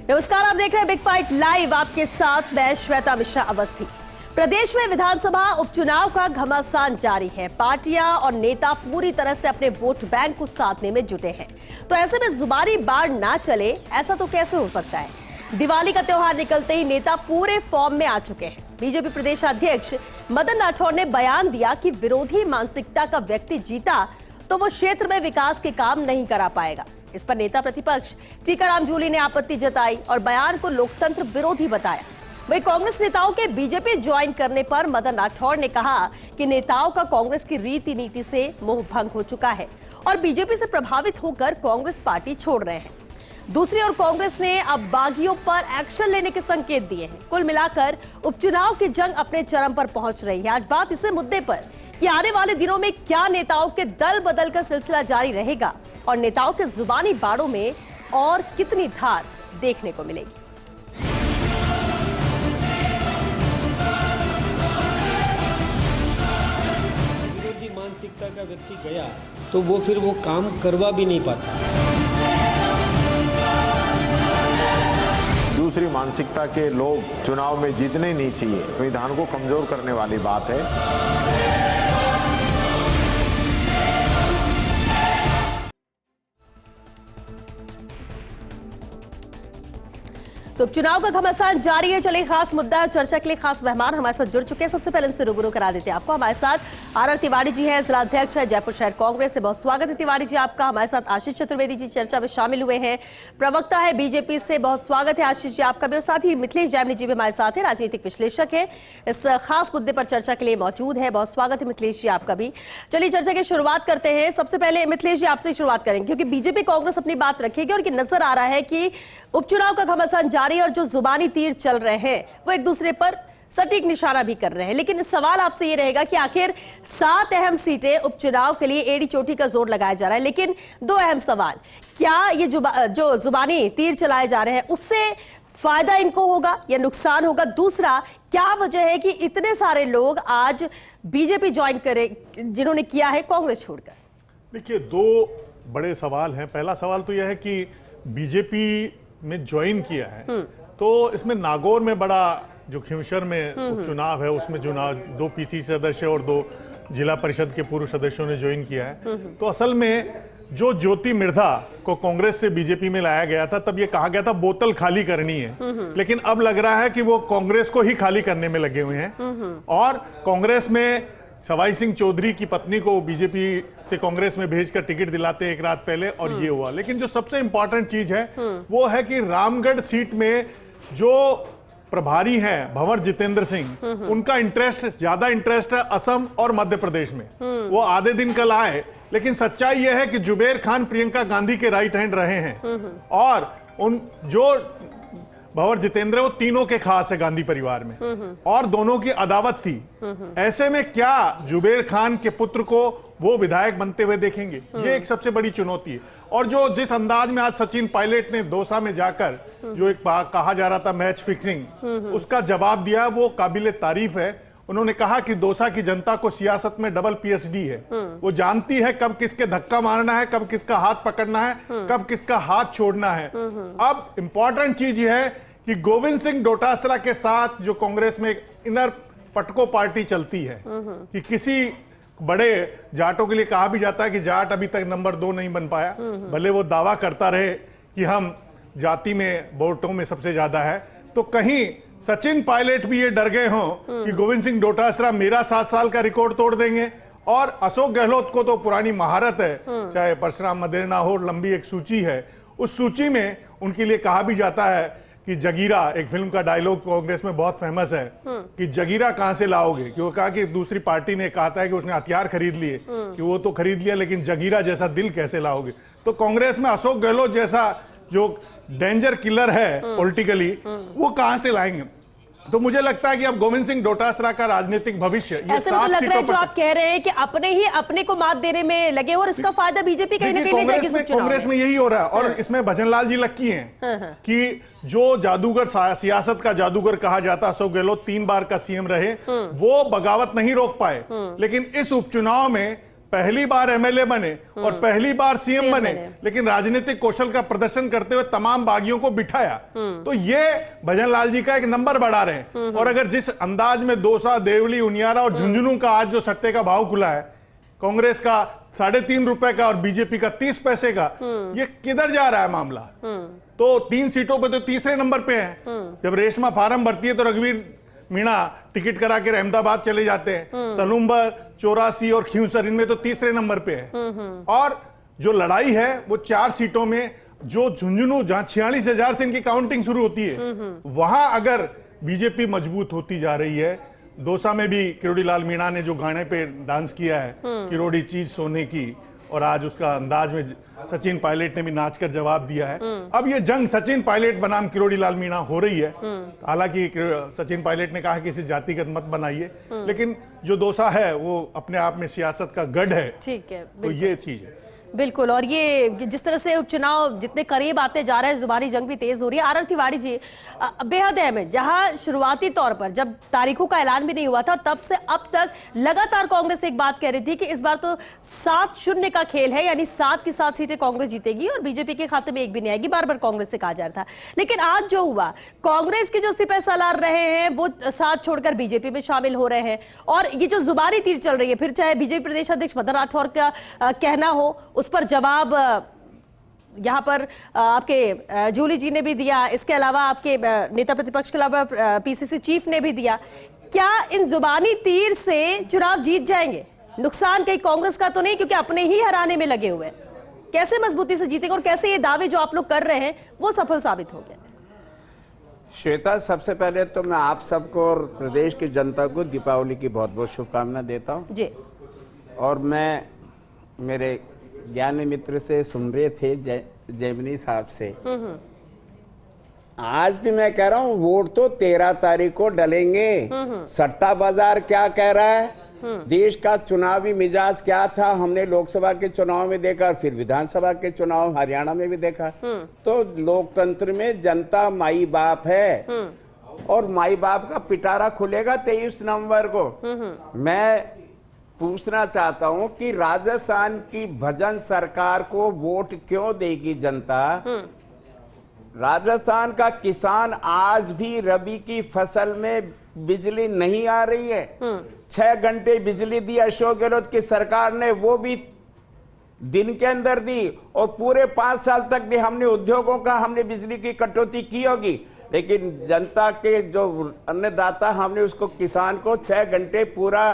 नमस्कार, आप देख रहे हैं बिग फाइट लाइव। आपके साथ मैं श्वेता मिश्रा अवस्थी। प्रदेश में विधानसभा उपचुनाव का घमासान जारी है। पार्टियां और नेता पूरी तरह से अपने वोट बैंक को साधने में जुटे हैं। तो ऐसे में जुबानी बाढ़ ना चले, ऐसा तो कैसे हो सकता है। दिवाली का त्योहार निकलते ही नेता पूरे फॉर्म में आ चुके हैं। बीजेपी प्रदेश अध्यक्ष मदन राठौड़ ने बयान दिया कि विरोधी मानसिकता का व्यक्ति जीता तो वो क्षेत्र में विकास के काम नहीं करा पाएगा। इस पर नेता प्रतिपक्ष टीकाराम जूली ने आपत्ति जताई और बयान को लोकतंत्र विरोधी बताया। वहीं कांग्रेस नेताओं के बीजेपी ज्वाइन करने पर मदन राठौड़ ने कहा कि नेताओं का कांग्रेस की रीति नीति से मोह भंग हो चुका है और बीजेपी से प्रभावित होकर कांग्रेस पार्टी छोड़ रहे हैं। दूसरी ओर कांग्रेस ने अब बागियों पर एक्शन लेने के संकेत दिए हैं। कुल मिलाकर उपचुनाव की जंग अपने चरम पर पहुंच रही है। आज बात इसी मुद्दे पर कि आने वाले दिनों में क्या नेताओं के दल बदल का सिलसिला जारी रहेगा और नेताओं के जुबानी बाड़ों में और कितनी धार देखने को मिलेगी। विरोधी मानसिकता का व्यक्ति गया तो वो फिर वो काम करवा भी नहीं पाता। दूसरी मानसिकता के लोग चुनाव में जीतने नहीं चाहिए। संविधान को कमजोर करने वाली बात है। तो चुनाव का घमासान जारी है। चलिए खास मुद्दा और चर्चा के लिए खास मेहमान हमारे साथ जुड़ चुके हैं। सबसे पहले उनसे रूबरू करा देते हैं आपको। हमारे साथ आर तिवारी जी हैं, जिला अध्यक्ष है जयपुर शहर कांग्रेस से। बहुत स्वागत है तिवारी जी आपका। हमारे साथ आशीष चतुर्वेदी जी चर्चा में शामिल हुए हैं, प्रवक्ता है बीजेपी से। बहुत स्वागत है आशीष जी आपका भी। और साथ ही मिथिलेश जैमिनी जी भी हमारे साथ है, राजनीतिक विश्लेषक है, इस खास मुद्दे पर चर्चा के लिए मौजूद है। बहुत स्वागत है मिथिलेश जी आपका भी। चलिए चर्चा की शुरुआत करते हैं। सबसे पहले मिथिलेश जी आपसे शुरुआत करेंगे क्योंकि बीजेपी कांग्रेस अपनी बात रखेगी और ये नजर आ रहा है कि उपचुनाव का घमासान जारी है और जो जुबानी तीर चल रहे हैं वो एक दूसरे पर सटीक निशाना भी कर रहे हैं। लेकिन सवाल आपसे ये रहेगा कि आखिर 7 अहम सीटें उपचुनाव के लिए एड़ी चोटी का जोर लगाया जा रहा है, लेकिन 2 अहम सवाल, क्या ये जो जुबानी तीर चलाए जा रहे हैं उससे फायदा इनको होगा या नुकसान होगा। दूसरा, क्या वजह है कि इतने सारे लोग आज बीजेपी ज्वाइन करें जिन्होंने किया है कांग्रेस छोड़कर। देखिए, 2 बड़े सवाल हैं। पहला सवाल तो यह है कि बीजेपी में ज्वाइन किया है तो इसमें नागौर में बड़ा जो खिमशर में उपचुनाव है उसमें चुनाव 2 पीसी सदस्य और 2 जिला परिषद के पूर्व सदस्यों ने ज्वाइन किया है। तो असल में जो ज्योति मिर्धा को कांग्रेस से बीजेपी में लाया गया था तब ये कहा गया था बोतल खाली करनी है, लेकिन अब लग रहा है कि वो कांग्रेस को ही खाली करने में लगे हुए हैं। और कांग्रेस में सवाई सिंह चौधरी की पत्नी को बीजेपी से कांग्रेस में भेजकर टिकट दिलाते एक रात पहले और ये हुआ। लेकिन जो सबसे इंपॉर्टेंट चीज है वो है कि रामगढ़ सीट में जो प्रभारी हैं भंवर जितेंद्र सिंह, उनका ज्यादा इंटरेस्ट है असम और मध्य प्रदेश में। वो आधे दिन कल आए, लेकिन सच्चाई यह है कि जुबेर खान प्रियंका गांधी के राइट हैंड रहे हैं और उन जो भंवर जितेंद्र वो तीनों के खास है गांधी परिवार में और दोनों की अदावत थी। ऐसे में क्या जुबेर खान के पुत्र को वो विधायक बनते हुए देखेंगे, ये एक सबसे बड़ी चुनौती है। और जो जिस अंदाज में आज सचिन पायलट ने दौसा में जाकर जो एक कहा जा रहा था मैच फिक्सिंग, उसका जवाब दिया, वो काबिले तारीफ है। उन्होंने कहा कि दौसा की जनता को सियासत में डबल पीएचडी है। वो जानती है कब किसके धक्का मारना है, कब किसका हाथ पकड़ना है, कब किसका हाथ छोड़ना है। अब इंपॉर्टेंट चीज यह है कि गोविंद सिंह डोटासरा के साथ जो कांग्रेस में एक इनर पटको पार्टी चलती है कि किसी बड़े जाटों के लिए कहा भी जाता है कि जाट अभी तक नंबर 2 नहीं बन पाया, भले वो दावा करता रहे कि हम जाति में वोटों में सबसे ज्यादा है। तो कहीं सचिन पायलट भी ये डर गए हों कि गोविंद सिंह डोटासरा मेरा 7 साल का रिकॉर्ड तोड़ देंगे। और अशोक गहलोत को तो पुरानी महारत है, चाहे परशुराम मदेरना हो, लंबी एक सूची है। उस सूची में उनके लिए कहा भी जाता है कि जगीरा, एक फिल्म का डायलॉग कांग्रेस में बहुत फेमस है कि जगीरा कहां से लाओगे, क्योंकि कहा कि दूसरी पार्टी ने कहा था कि उसने हथियार खरीद लिए, कि वो तो खरीद लिया, लेकिन जगीरा जैसा दिल कैसे लाओगे। तो कांग्रेस में अशोक गहलोत जैसा जो डेंजर किलर है पॉलिटिकली, वो कहां से लाएंगे। तो मुझे लगता है कि अब गोविंद सिंह डोटासरा का राजनीतिक भविष्य ये ऐसे तो लग रहा है जो आप कह रहे हैं कि अपने ही अपने को मात देने में लगे और इसका फायदा बीजेपी कहीं ना कहीं ले जाएगी। कांग्रेस में यही हो रहा है। और इसमें भजनलाल जी लक्की हैं कि जो जादूगर, सियासत का जादूगर कहा जाता अशोक गहलोत 3 बार का सीएम रहे, वो बगावत नहीं रोक पाए। लेकिन इस उपचुनाव में पहली बार एमएलए बने और पहली बार सीएम बने, लेकिन राजनीतिक कौशल का प्रदर्शन करते हुए तमाम बागियों को बिठाया। तो ये भजन लाल जी का एक नंबर बढ़ा रहे हैं। और अगर जिस अंदाज में दौसा, देवली, उनियारा और झुंझुनू का आज जो सट्टे का भाव खुला है, कांग्रेस का 3.5 रुपए का और बीजेपी का 30 पैसे का, ये किधर जा रहा है मामला? तो 3 सीटों पे तो तीसरे नंबर पे है। जब रेशमा फार्म भरती है तो रघुवीर मीणा टिकट करा के अहमदाबाद चले जाते हैं। सलूम्बर, 84 और खींवसर, इनमें तो तीसरे नंबर पे है। और जो लड़ाई है वो 4 सीटों में, जो झुंझुनू जहां 46,000 से इनकी काउंटिंग शुरू होती है, वहां अगर बीजेपी मजबूत होती जा रही है। दौसा में भी किरोड़ी लाल मीणा ने जो गाने पे डांस किया है, किरोड़ी चीज सोने की, और आज उसका अंदाज में सचिन पायलट ने भी नाचकर जवाब दिया है। अब ये जंग सचिन पायलट बनाम किरोड़ी लाल मीणा हो रही है। हालांकि सचिन पायलट ने कहा कि इसे जातिगत मत बनाइए, लेकिन जो दौसा है वो अपने आप में सियासत का गढ़ है। ठीक है, तो ये चीज है बिल्कुल। और ये जिस तरह से उपचुनाव जितने करीब आते जा रहे हैं, जुबानी जंग भी तेज हो रही है। आर तिवारी जी, बेहद अहम है, जहां शुरुआती तौर पर जब तारीखों का ऐलान भी नहीं हुआ था और तब से अब तक लगातार कांग्रेस एक बात कह रही थी कि इस बार तो 7-0 का खेल है, यानी 7 की 7 सीटें कांग्रेस जीतेगी और बीजेपी के खाते में एक भी नहीं आएगी, बार बार कांग्रेस से कहा जा रहा था। लेकिन आज जो हुआ, कांग्रेस के जो सिपह सालार रहे हैं वो साथ छोड़कर बीजेपी में शामिल हो रहे हैं। और ये जो जुबानी तीर चल रही है, फिर चाहे बीजेपी प्रदेश अध्यक्ष मदन राठौर का कहना हो, उस पर जवाब यहां पर आपके जूली जी ने भी दिया, इसके अलावा आपके नेता प्रतिपक्ष के अलावा पीसीसी चीफ ने भी दिया। क्या इन जुबानी तीर से चुनाव जीत जाएंगे? नुकसान कहीं कांग्रेस का तो नहीं, क्योंकि अपने ही हराने में लगे हुए हैं। कैसे मजबूती से जीतेंगे और कैसे ये दावे जो आप लोग कर रहे हैं वो सफल साबित हो गए? श्वेता, सबसे पहले तो मैं आप सबको और प्रदेश की जनता को दीपावली की बहुत बहुत शुभकामनाएं देता हूं जी। और मैं मेरे ज्ञानी मित्र से सुन रहे थे, जैमिनी साहब से, आज भी मैं कह रहा हूं वोट तो 13 तारीख को डलेंगे। सट्टा बाजार क्या कह रहा है, देश का चुनावी मिजाज क्या था, हमने लोकसभा के चुनाव में देखा, फिर विधानसभा के चुनाव हरियाणा में भी देखा। तो लोकतंत्र में जनता माई बाप है और माई बाप का पिटारा खुलेगा 23 नवंबर को। मैं पूछना चाहता हूं कि राजस्थान की भजन सरकार को वोट क्यों देगी जनता? राजस्थान का किसान आज भी रबी की फसल में बिजली नहीं आ रही है। 6 घंटे बिजली दी अशोक गहलोत की सरकार ने, वो भी दिन के अंदर दी, और पूरे 5 साल तक भी हमने उद्योगों का हमने बिजली की कटौती की होगी, लेकिन जनता के जो अन्नदाता हमने उसको किसान को 6 घंटे पूरा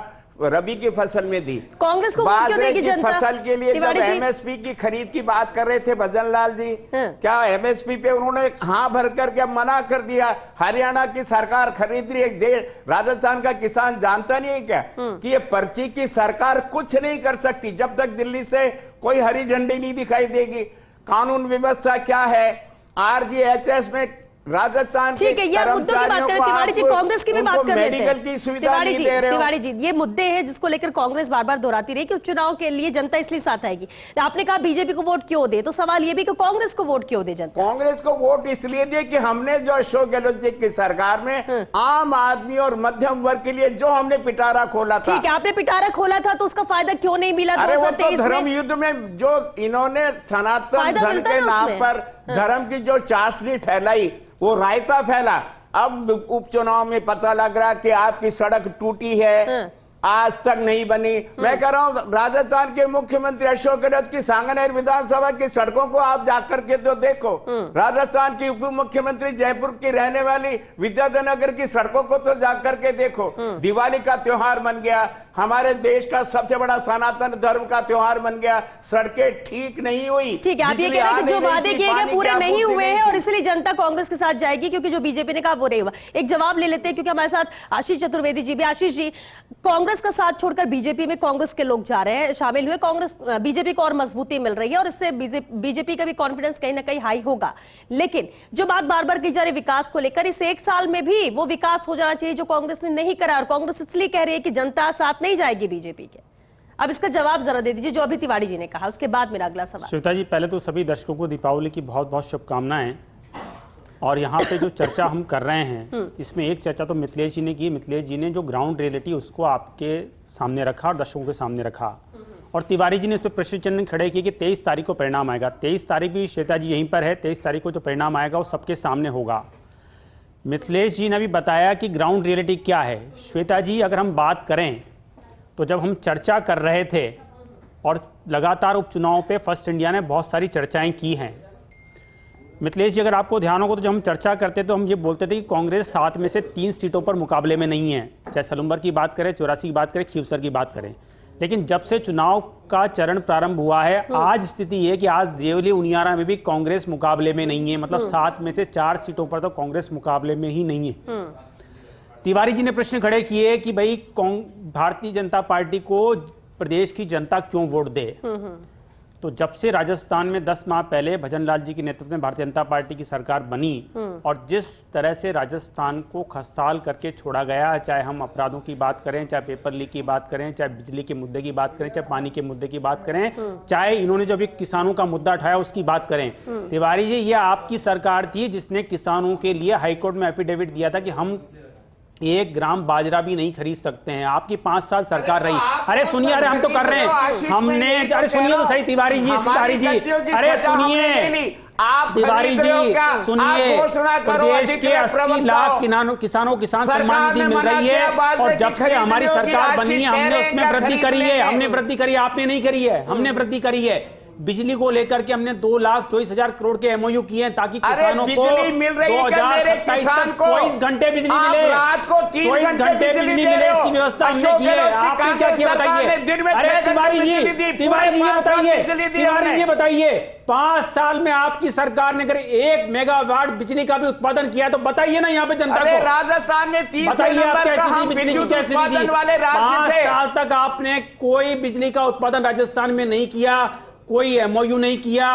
रबी की फसल में दी। कांग्रेस को वोट क्यों देगी जनता? फसल के लिए जब एमएसपी की खरीद की बात कर रहे थे भजन लाल जी, क्या एमएसपी पे उन्होंने हाँ भर करके मना कर दिया? हरियाणा की सरकार खरीद रही है, राजस्थान का किसान जानता नहीं है क्या कि ये पर्ची की सरकार कुछ नहीं कर सकती जब तक दिल्ली से कोई हरी झंडी नहीं दिखाई देगी। कानून व्यवस्था क्या है, आरजीएचएस में राजस्थान ठीक है, ये मुद्दों की बात करें। तिवारी जी, कांग्रेस की भी बात कर रहे थे। की सुविधा नहीं दे रहे हो। तिवारी जी, ये मुद्दे हैं जिसको लेकर कांग्रेस बार बार दोहराती रही कि चुनाव के लिए जनता इसलिए साथ आएगी। आपने कहा बीजेपी को वोट क्यों दे, तो सवाल ये भी कि कांग्रेस को वोट क्यों दे जनता? कांग्रेस को वोट इसलिए दे कि हमने जो अशोक गहलोत जी की सरकार में आम आदमी और मध्यम वर्ग के लिए जो हमने पिटारा खोला था। ठीक है, आपने पिटारा खोला था तो उसका फायदा क्यों नहीं मिला? अरे वो तो धर्म युद्ध में जो इन्होंने सनातन धर्म के नाम पर धर्म की जो चाशनी फैलाई, वो रायता फैला। अब उपचुनाव में पता लग रहा कि आपकी सड़क टूटी है, आज तक नहीं बनी। मैं कह रहा हूं राजस्थान के मुख्यमंत्री अशोक गहलोत की सांगनेर विधानसभा की सड़कों को आप जाकर के तो देखो। राजस्थान की उप मुख्यमंत्री जयपुर की रहने वाली विद्याधर नगर की सड़कों को तो जाकर के देखो। दिवाली का त्योहार बन गया, हमारे देश का सबसे बड़ा सनातन धर्म का त्योहार बन गया, सड़कें ठीक नहीं हुई। ठीक है, आप ये कह रहे हैं कि जो वादे किए गए पूरे नहीं हुए हैं और इसलिए जनता कांग्रेस के साथ जाएगी, क्योंकि जो बीजेपी ने कहा वो नहीं हुआ। एक जवाब ले लेते हैं, क्योंकि हमारे साथ आशीष चतुर्वेदी जी भी। आशीष जी, कांग्रेस का साथ छोड़कर बीजेपी में कांग्रेस के लोग जा रहे हैं, शामिल हुए, कांग्रेस बीजेपी को और मजबूती मिल रही है और इससे बीजेपी का भी कॉन्फिडेंस कहीं ना कहीं हाई होगा। लेकिन जो बात बार बार की जा रही विकास को लेकर, इस 1 साल में भी वो विकास हो जाना चाहिए जो कांग्रेस ने नहीं करा, और कांग्रेस इसलिए कह रही है कि जनता साथ नहीं जाएगी बीजेपी के। अब इसका जवाब जरा दे दीजिए, जो अभी तिवारी जी ने कहा, उसके बाद मेरा अगला सवाल। श्वेता जी, पहले तो सभी दर्शकों को दीपावली की बहुत बहुत शुभकामनाएं। और यहाँ पे जो चर्चा हम कर रहे हैं, इसमें एक चर्चा तो मिथिलेश जी ने की। मिथिलेश जी ने जो ग्राउंड रियलिटी उसको आपके सामने रखा और दर्शकों के सामने रखा, और तिवारी जी ने इस पर प्रश्न चिन्ह खड़े किए कि 23 तारीख को परिणाम आएगा। 23 तारीख भी श्वेता जी यहीं पर है, 23 तारीख को जो परिणाम आएगा वो सबके सामने होगा। मिथिलेश जी ने भी बताया कि ग्राउंड रियलिटी क्या है। श्वेता जी, अगर हम बात करें तो जब हम चर्चा कर रहे थे और लगातार उपचुनाव पे फर्स्ट इंडिया ने बहुत सारी चर्चाएं की हैं। मिथिलेश जी, अगर आपको ध्यान होगा तो जब हम चर्चा करते तो हम ये बोलते थे कि कांग्रेस 7 में से 3 सीटों पर मुकाबले में नहीं है, चाहे सलुम्बर की बात करें, 84 की बात करें, खीवसर की बात करें। लेकिन जब से चुनाव का चरण प्रारंभ हुआ है, आज स्थिति ये कि आज देवली उनियारा में भी कांग्रेस मुकाबले में नहीं है, मतलब 7 में से 4 सीटों पर तो कांग्रेस मुकाबले में ही नहीं है। तिवारी जी ने प्रश्न खड़े किए कि भाई भारतीय जनता पार्टी को प्रदेश की जनता क्यों वोट दे। तो जब से राजस्थान में 10 माह पहले भजनलाल जी के नेतृत्व में भारतीय जनता पार्टी की सरकार बनी और जिस तरह से राजस्थान को खस्ताल करके छोड़ा गया, चाहे हम अपराधों की बात करें, चाहे पेपर लीक की बात करें, चाहे बिजली के मुद्दे की बात करें, चाहे पानी के मुद्दे की बात करें, चाहे इन्होंने जो अभी किसानों का मुद्दा उठाया उसकी बात करें। तिवारी जी, ये आपकी सरकार थी जिसने किसानों के लिए हाईकोर्ट में एफिडेविट दिया था कि हम 1 ग्राम बाजरा भी नहीं खरीद सकते हैं। आपकी 5 साल सरकार रही। अरे सुनिए, अरे हम तो कर रहे हैं, हमने, अरे सुनिए तो सही तिवारी जी, अरे सुनिए आप तिवारी जी, सुनिए, प्रदेश के 80 लाख किसानों किसान सम्मान निधि मिल रही है और जब से हमारी सरकार बनी है हमने उसमें वृद्धि करी है, आपने नहीं करी है, हमने वृद्धि करी है। बिजली को लेकर के हमने 2,24,000 करोड़ के एमओयू किए हैं ताकि किसानों को 2027 तक 24 घंटे बिजली मिले, 24 घंटे बिजली मिले, इसकी व्यवस्था हमने की है। आपने क्या किया बताइए? अरे तिवारी जी ये बताइए 5 साल में आपकी सरकार ने अगर 1 मेगावाट बिजली का भी उत्पादन किया है तो बताइए ना यहाँ पे जनता को। राजस्थान में 30 बताइए आप क्या स्थिति, बिजली की क्या स्थिति थी? 5 साल तक आपने कोई बिजली का उत्पादन राजस्थान में नहीं किया, कोई एमओयू नहीं किया,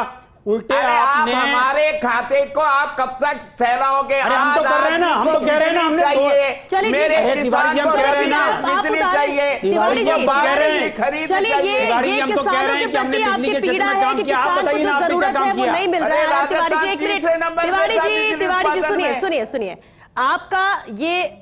उल्टे आपने हमारे खाते को आप कब तक फैलाओगे? अरे हम तो कर रहे हैं ना, हम तो कह रहे हैं ना, हमने चलिए मेरे तिवारी जी हम कह रहे हैं ना, बिजली चाहिए, तिवारी जी हम कह रहे हैं, चलिए ये हम तो कह रहे हैं कि हमने बिजली के क्षेत्र में काम किया। आप बताइए ना, आपने क्या काम किया? नहीं मिल रहा है। तिवारी जी एक मिनट, तिवारी जी सुनिए, आपका ये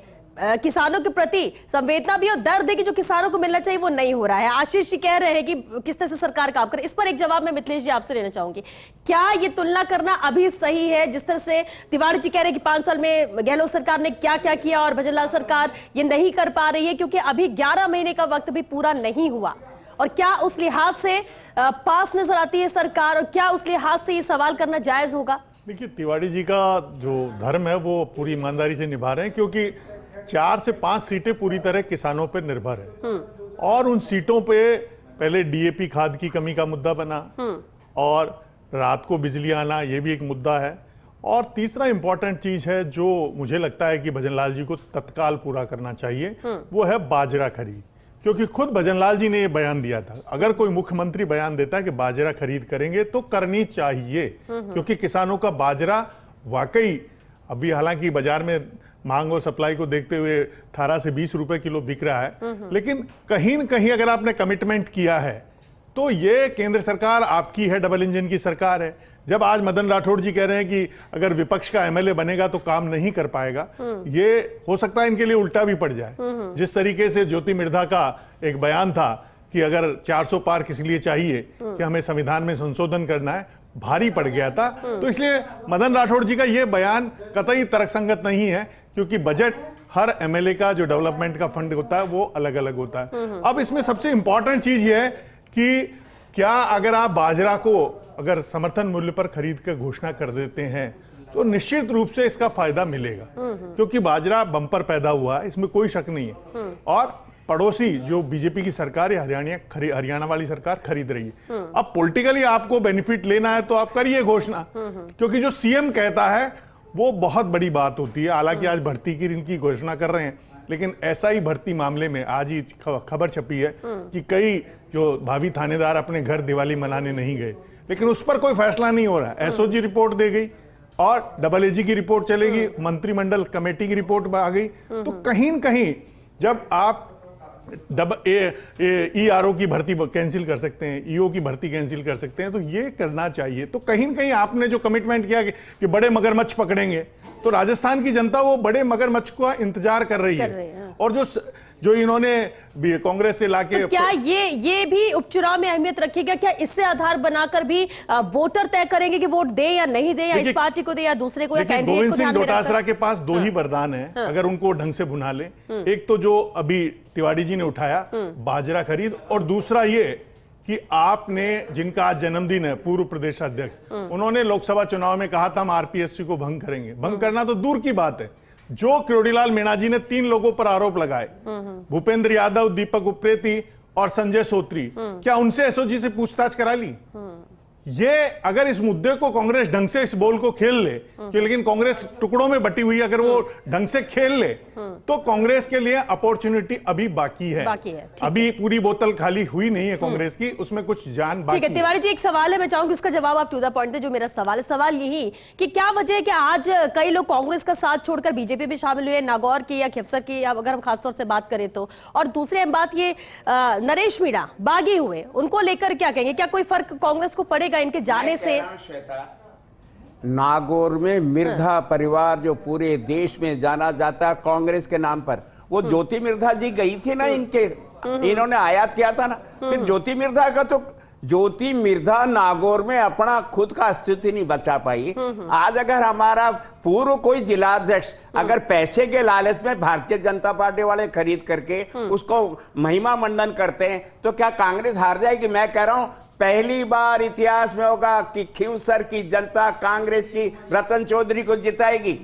किसानों के प्रति संवेदना भी और दर्द है कि जो किसानों को मिलना चाहिए वो नहीं हो रहा है। आशीष जी कह रहे हैं कि किस तरह से सरकार काम करे, इस पर एक जवाब मैं मिथिलेश जी आपसे लेना चाहूंगी। क्या ये तुलना करना अभी सही है? जिस तरह से तिवारी जी कह रहे हैं कि 5 साल में गहलोत सरकार ने क्या क्या किया और भजनलाल सरकार ये नहीं कर पा रही है क्योंकि अभी 11 महीने का वक्त भी पूरा नहीं हुआ, और क्या उस लिहाज से पास नजर आती है सरकार, और क्या उस लिहाज से ये सवाल करना जायज होगा? देखिए, तिवारी जी का जो धर्म है वो पूरी ईमानदारी से निभा रहे हैं क्योंकि 4 से 5 सीटें पूरी तरह किसानों पर निर्भर है और उन सीटों पे पहले डीएपी खाद की कमी का मुद्दा बना और रात को बिजली आना, ये भी एक मुद्दा है। और तीसरा इंपॉर्टेंट चीज है जो मुझे लगता है कि भजनलाल जी को तत्काल पूरा करना चाहिए, वो है बाजरा खरीद। क्योंकि खुद भजनलाल जी ने ये बयान दिया था, अगर कोई मुख्यमंत्री बयान देता है कि बाजरा खरीद करेंगे तो करनी चाहिए, क्योंकि किसानों का बाजरा वाकई अभी हालांकि बाजार में मांग और सप्लाई को देखते हुए 18 से 20 रुपए किलो बिक रहा है, लेकिन कहीं न कहीं अगर आपने कमिटमेंट किया है तो ये केंद्र सरकार आपकी है, डबल इंजन की सरकार है। जब आज मदन राठौड़ जी कह रहे हैं कि अगर विपक्ष का एमएलए बनेगा तो काम नहीं कर पाएगा, ये हो सकता है इनके लिए उल्टा भी पड़ जाए। जिस तरीके से ज्योति मिर्धा का एक बयान था कि अगर 400 पार किस लिए चाहिए कि हमें संविधान में संशोधन करना है, भारी पड़ गया था। तो इसलिए मदन राठौड़ जी का यह बयान कतई तर्कसंगत नहीं है, क्योंकि बजट हर एमएलए का जो डेवलपमेंट का फंड होता है वो अलग अलग होता है। अब इसमें सबसे इंपॉर्टेंट चीज ये है कि क्या अगर आप बाजरा को अगर समर्थन मूल्य पर खरीद कर घोषणा कर देते हैं तो निश्चित रूप से इसका फायदा मिलेगा, क्योंकि बाजरा बम्पर पैदा हुआ है, इसमें कोई शक नहीं है। और पड़ोसी जो बीजेपी की सरकार है हरियाणा वाली सरकार खरीद रही है। अब पॉलिटिकली आपको बेनिफिट लेना है तो आप करिए घोषणा, क्योंकि जो सीएम कहता है वो बहुत बड़ी बात होती है। हालांकि आज भर्ती की इनकी घोषणा कर रहे हैं, लेकिन ऐसा ही भर्ती मामले में आज ही खबर छपी है कि कई जो भावी थानेदार अपने घर दिवाली मनाने नहीं गए, लेकिन उस पर कोई फैसला नहीं हो रहा। एसओजी रिपोर्ट दे गई और डबल एजी की रिपोर्ट चलेगी, मंत्रिमंडल कमेटी की रिपोर्ट आ गई। तो कहीं न कहीं जब आप ईआरओ की भर्ती कैंसिल कर सकते हैं, ईओ की भर्ती कैंसिल कर सकते हैं, तो ये करना चाहिए। तो कहीं न कहीं आपने जो कमिटमेंट किया कि बड़े मगरमच्छ पकड़ेंगे, तो राजस्थान की जनता वो बड़े मगरमच्छ का इंतजार कर रही है। और जो जो इन्होंने भी कांग्रेस से लाके तो क्या ये भी उपचुनाव में अहमियत रखेगा? क्या इससे आधार बनाकर भी वोटर तय करेंगे कि वोट दे या नहीं दे, या इस पार्टी को दे या दूसरे को, या कैंडिडेट को? गोविंद सिंह ध्यान में डोटासरा रखकर के पास दो ही वरदान है, अगर उनको ढंग से भुना ले। एक तो जो अभी तिवारी जी ने उठाया, बाजरा खरीद, और दूसरा ये कि आपने, जिनका आज जन्मदिन है, पूर्व प्रदेश अध्यक्ष, उन्होंने लोकसभा चुनाव में कहा था हम आरपीएससी को भंग करेंगे। भंग करना तो दूर की बात है, जो किरोड़ीलाल मीणा जी ने 3 लोगों पर आरोप लगाए, भूपेंद्र यादव, दीपक उप्रेती और संजय सोत्री, क्या उनसे एसओजी से पूछताछ करा ली? ये अगर इस मुद्दे को कांग्रेस ढंग से, इस बॉल को खेल ले, कि लेकिन कांग्रेस टुकड़ों में बटी हुई, अगर वो ढंग से खेल ले तो कांग्रेस के लिए अपॉर्चुनिटी अभी बाकी है। अभी पूरी बोतल खाली हुई नहीं है कांग्रेस की, उसमें कुछ जान बाकी। ठीक है तिवारी जी, एक सवाल है, मैं चाहूंगी उसका जवाब आप टू द पॉइंट दें। जो मेरा सवाल है, सवाल यही कि क्या वजह है कि आज कई लोग कांग्रेस का साथ छोड़कर बीजेपी में शामिल हुए, नागौर की या खिवसर की, या अगर हम खासतौर से बात करें तो, और दूसरी अहम बात ये नरेश मीणा बागी हुए, उनको लेकर क्या कहेंगे? क्या कोई फर्क कांग्रेस को पड़ेगा इनके जाने से? नागौर में मिर्धा परिवार जो पूरे देश में जाना जाता है कांग्रेस के नाम पर, वो ज्योति मिर्धा जी गई थी ना, इन्होंने आयात किया था ना, फिर ज्योति मिर्धा का तो, ज्योति मिर्धा नागौर में अपना खुद का अस्तित्व नहीं बचा पाई। आज अगर हमारा पूर्व कोई जिलाध्यक्ष अगर पैसे के लालच में भारतीय जनता पार्टी वाले खरीद करके उसको महिमा मंडन करते हैं, तो क्या कांग्रेस हार जाएगी? मैं कह रहा हूं पहली बार इतिहास में होगा कि खिवसर की जनता कांग्रेस की रतन चौधरी को जिताएगी।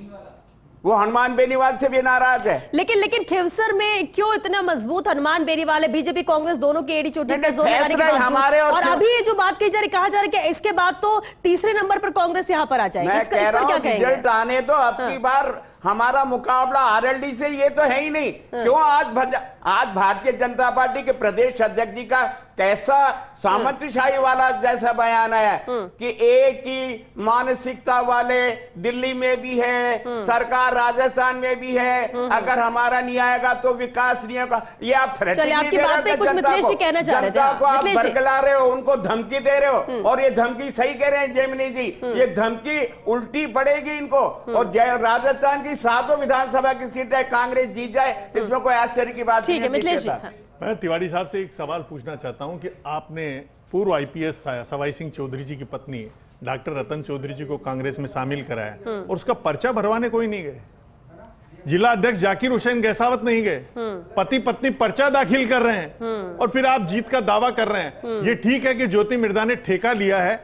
वो हनुमान बेनीवाल से भी नाराज है। लेकिन खिवसर में क्यों इतना मजबूत हनुमान बेनीवाल है? बीजेपी कांग्रेस दोनों की एड़ी चोटी पे जोर लगाने के हमारे और अभी ये जो बात की जा रही, कहा जा रहा है कि इसके बाद तो तीसरे नंबर पर कांग्रेस यहाँ पर आ जाएगी। मैं कह रहा हूं रिजल्ट आने दो, अब की बार हमारा मुकाबला आरएलडी से ये तो है ही नहीं। क्यों आज भारतीय जनता पार्टी के प्रदेश अध्यक्ष जी का कैसा सामंतशाही वाला जैसा बयान है कि एक ही मानसिकता वाले दिल्ली में भी है, सरकार राजस्थान में भी है, अगर हमारा नहीं आएगा तो विकास नहीं होगा। ये आप थ्रेटिंग नहीं दे रहे हो जनता को, आप बरगला रहे हो, उनको धमकी दे रहे हो, और ये धमकी सही कह रहे हैं जेमिनी जी, ये धमकी उल्टी पड़ेगी इनको। और राजस्थान की 7 विधानसभा की सीटें कांग्रेस जीत जाए, इसमें कोई आश्चर्य की बात नहीं है। मैं तिवारी साहब से एक सवाल पूछना चाहता हूं कि आपने पूर्व आईपीएस सवाई सिंह चौधरी जी की पत्नी डॉक्टर रतन चौधरी जी को कांग्रेस में शामिल कराया, और उसका पर्चा भरवाने कोई नहीं गए, जिला अध्यक्ष जाकिर हुसैन गैसावत नहीं गए, पति पत्नी पर्चा दाखिल कर रहे हैं, और फिर आप जीत का दावा कर रहे हैं। ये ठीक है कि ज्योति मिर्धा ने ठेका लिया है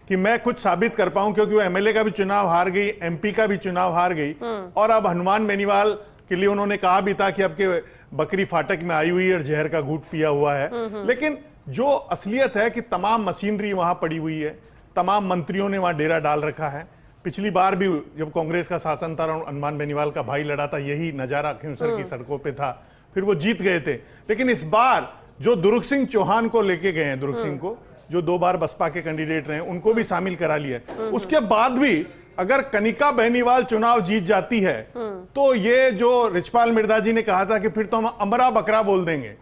कि मैं कुछ साबित कर पाऊं, क्योंकि वो एमएलए का भी चुनाव हार गई, एमपी का भी चुनाव हार गई, और अब हनुमान बेनीवाल के लिए उन्होंने कहा भी था कि अब के बकरी फाटक में आई हुई है और जहर का घूंट पिया हुआ है। लेकिन जो असलियत है कि तमाम मशीनरी वहां पड़ी हुई है, तमाम मंत्रियों ने वहां डेरा डाल रखा है। पिछली बार भी जब कांग्रेस का शासन था, हनुमान बेनीवाल का भाई लड़ा था, यही नजारा खिवसर की सड़कों पे था, फिर वो जीत गए थे। लेकिन इस बार जो दुर्ग सिंह चौहान को लेके गए हैं, दुर्ग सिंह को, जो 2 बार बसपा के कैंडिडेट रहे, उनको भी शामिल करा लिया। उसके बाद भी अगर कनिका बेनीवाल चुनाव जीत जाती है तो ये जो रिचपाल मिर्धा जी ने कहा था कि फिर तो हम अमरा बकरा बोल देंगे,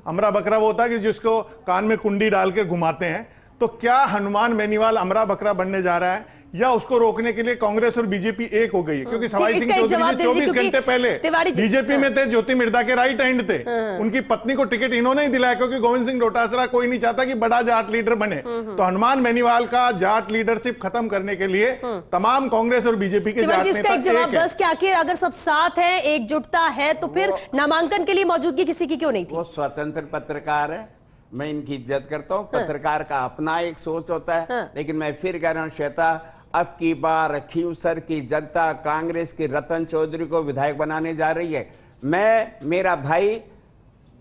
अमरा बकरा वो होता है कि जिसको कान में कुंडी डाल के घुमाते हैं, तो क्या हनुमान बेनीवाल अमरा बकरा बनने जा रहा है, या उसको रोकने के लिए कांग्रेस और बीजेपी एक हो गई है? क्योंकि सवाई सिंह चौधरी जी 24 घंटे पहले बीजेपी में थे, ज्योति मिर्धा के राइट हैंड थे, उनकी पत्नी को टिकट इन्होंने ही दिलाया, क्योंकि गोविंद सिंह डोटासरा कोई नहीं चाहता कि बड़ा जाट लीडर बने। तो हनुमान बेनीवाल का जाट लीडरशिप खत्म करने के लिए तमाम कांग्रेस और बीजेपी के जाट नेता जवाब बस कि आखिर अगर सब साथ है, एकजुटता है, तो फिर नामांकन के लिए मौजूदगी किसी की क्यों नहीं थी? वो स्वतंत्र पत्रकार है, मैं इनकी इज्जत करता हूँ। पत्रकार का अपना एक सोच होता है, लेकिन मैं फिर कह रहा हूँ श्वेता, अब की बार खिवसर की जनता कांग्रेस की रतन चौधरी को विधायक बनाने जा रही है। मैं, मेरा भाई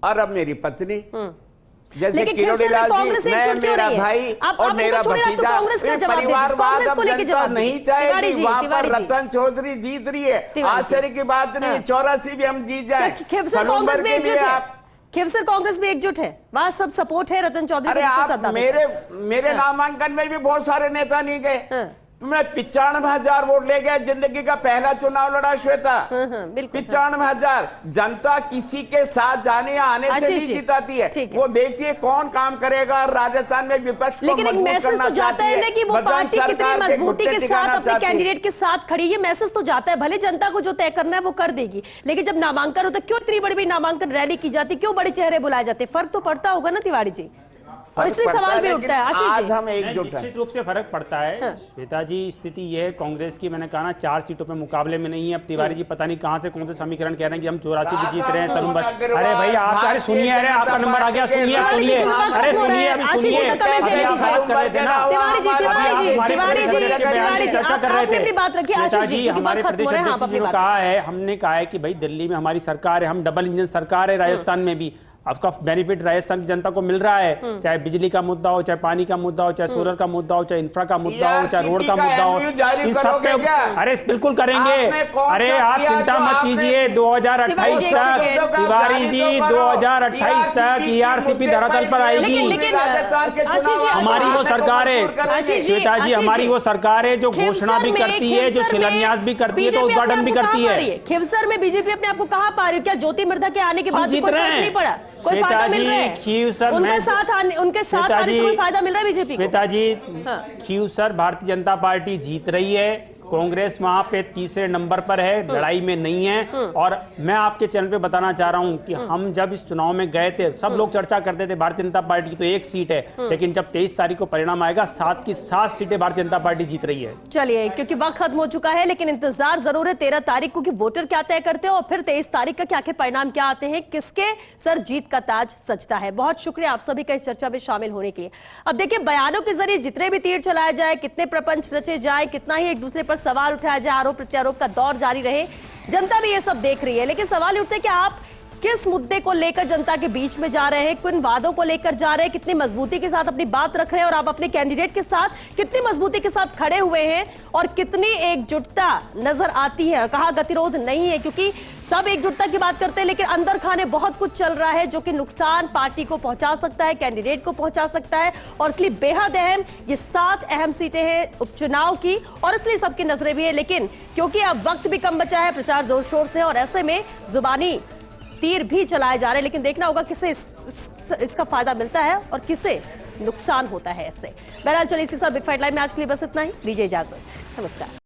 और अब मेरी पत्नी, जैसे किरोड़ीलाल जी, मैं, मेरा भाई और मेरा भतीजा, परिवारवाद अब जनता नहीं चाहेगी, वहां पर रतन चौधरी जीत रही है। आश्चर्य की बात नहीं, 84 भी हम जीत जाए। खिवसर कांग्रेस में एकजुट है, वहां सब सपोर्ट है रतन चौधरी। अरे आप मेरे नामांकन में भी बहुत सारे नेता नहीं गए, मैं 95,000 वोट ले गया, जिंदगी का पहला चुनाव लड़ा श्वेता। बिल्कुल 95,000। जनता किसी के साथ जाने या आने से आशीष नहीं जी, जिताती है, ठीक है। वो देखती है कौन काम करेगा। राजस्थान में विपक्ष को लेकिन एक मजबूत मैसेज करना तो जाता चाहती है ना कि वो बदन पार्टी कितनी सरकार के मजबूती घुटने के साथ टिकाना अपने चाहती है। कैंडिडेट के साथ खड़ी, ये मैसेज तो जाता है। भले जनता को जो तय करना है वो कर देगी, लेकिन जब नामांकन होता है क्यों इतनी बड़ी नामांकन रैली की जाती, क्यों बड़े चेहरे बुलाए जाते, फर्क तो पड़ता होगा ना तिवारी जी। और इसलिए सवाल भी उठता है आशीष आज जी। हम एकजुट हैं। निश्चित रूप से फर्क पड़ता है। हाँ। श्वेता जी, स्थिति ये है कांग्रेस की, मैंने कहा ना 4 सीटों पे मुकाबले में नहीं है। अब तिवारी जी पता नहीं कहां से कौन से समीकरण कह रहे हैं कि हम 84 भी जीत रहे हैं सर। अरे भाई आप, अरे सुनिए, अरे आपका नंबर आ गया, सुनिए सुनिए, अरे सुनिए अभी सुनिए, अभी आप बात कर रहे थे ना, तिवारी जी, चर्चा कर रहे थे। बात रखिए श्वेता जी, हमारे प्रदेश अध्यक्ष जी ने कहा है, हमने कहा है कि भाई दिल्ली में हमारी सरकार है, हम डबल इंजन सरकार है, राजस्थान में भी उसका बेनिफिट राजस्थान की जनता को मिल रहा है। चाहे बिजली का मुद्दा हो, चाहे पानी का मुद्दा हो, चाहे सोलर का मुद्दा हो, चाहे इंफ्रा का मुद्दा हो, चाहे रोड का मुद्दा हो, इन सब पे अरे बिल्कुल करेंगे। अरे आप चिंता मत कीजिए, 2028 तक तिवारी जी, 2028 तक ERCP धरातल पर आएगी। हमारी वो सरकार है श्वेता जी, हमारी वो सरकार है जो घोषणा भी करती है, जो शिलान्यास भी करती है, तो उद्घाटन भी करती है। खिवसर में बीजेपी अपने आपको कहां पा रही है? क्या ज्योति मृधा के आने के बाद जीत कोई रहे फर्क हैं। नहीं पड़ा? कोई श्वेता फायदा मिल रहा है? खीवसर उनके साथ आने से कोई फायदा मिल रहा है बीजेपी को? श्वेता जी, हाँ। खीवसर भारतीय जनता पार्टी जीत रही है, कांग्रेस वहां पे तीसरे नंबर पर है, लड़ाई में नहीं है। और मैं आपके चैनल पे बताना चाह रहा हूं कि हम जब इस चुनाव में गए थे, सब लोग चर्चा करते थे भारतीय जनता पार्टी की तो 1 सीट है, लेकिन जब 23 तारीख को परिणाम आएगा 7 की 7 सीटें भारतीय जनता पार्टी जीत रही है। चलिए, क्योंकि वक्त खत्म हो चुका है, लेकिन इंतजार जरूर है 13 तारीख को कि वोटर क्या तय करते हैं और फिर 23 तारीख का आखिर परिणाम क्या आते हैं, किसके सर जीत का ताज सजता है। बहुत शुक्रिया आप सभी का इस चर्चा में शामिल होने के लिए। अब देखिए, बयानों के जरिए जितने भी तीर चलाया जाए, कितने प्रपंच रचे जाए, कितना ही एक दूसरे पर सवाल उठाया जाए, आरोप प्रत्यारोप का दौर जारी रहे, जनता भी ये सब देख रही है। लेकिन सवाल उठते हैं कि आप किस मुद्दे को लेकर जनता के बीच में जा रहे हैं, किन वादों को लेकर जा रहे हैं, कितनी मजबूती के साथ अपनी बात रख रहे हैं और आप अपने कैंडिडेट के साथ कितनी मजबूती के साथ खड़े हुए हैं और कितनी एकजुटता नजर आती है। कहा गतिरोध नहीं है, क्योंकि सब एकजुटता की बात करते हैं, लेकिन अंदर खाने बहुत कुछ चल रहा है जो कि नुकसान पार्टी को पहुंचा सकता है, कैंडिडेट को पहुंचा सकता है। और इसलिए बेहद अहम ये 7 अहम सीटें हैं उपचुनाव की, और इसलिए सबकी नजरें भी है। लेकिन क्योंकि अब वक्त भी कम बचा है, प्रचार जोर शोर से, और ऐसे में जुबानी तीर भी चलाए जा रहे हैं, लेकिन देखना होगा किसे इसका फायदा मिलता है और किसे नुकसान होता है ऐसे। बहरहाल चलिए, इसके साथ बिग फाइट लाइव में आज के लिए बस इतना ही। दीजिए इजाजत, नमस्कार।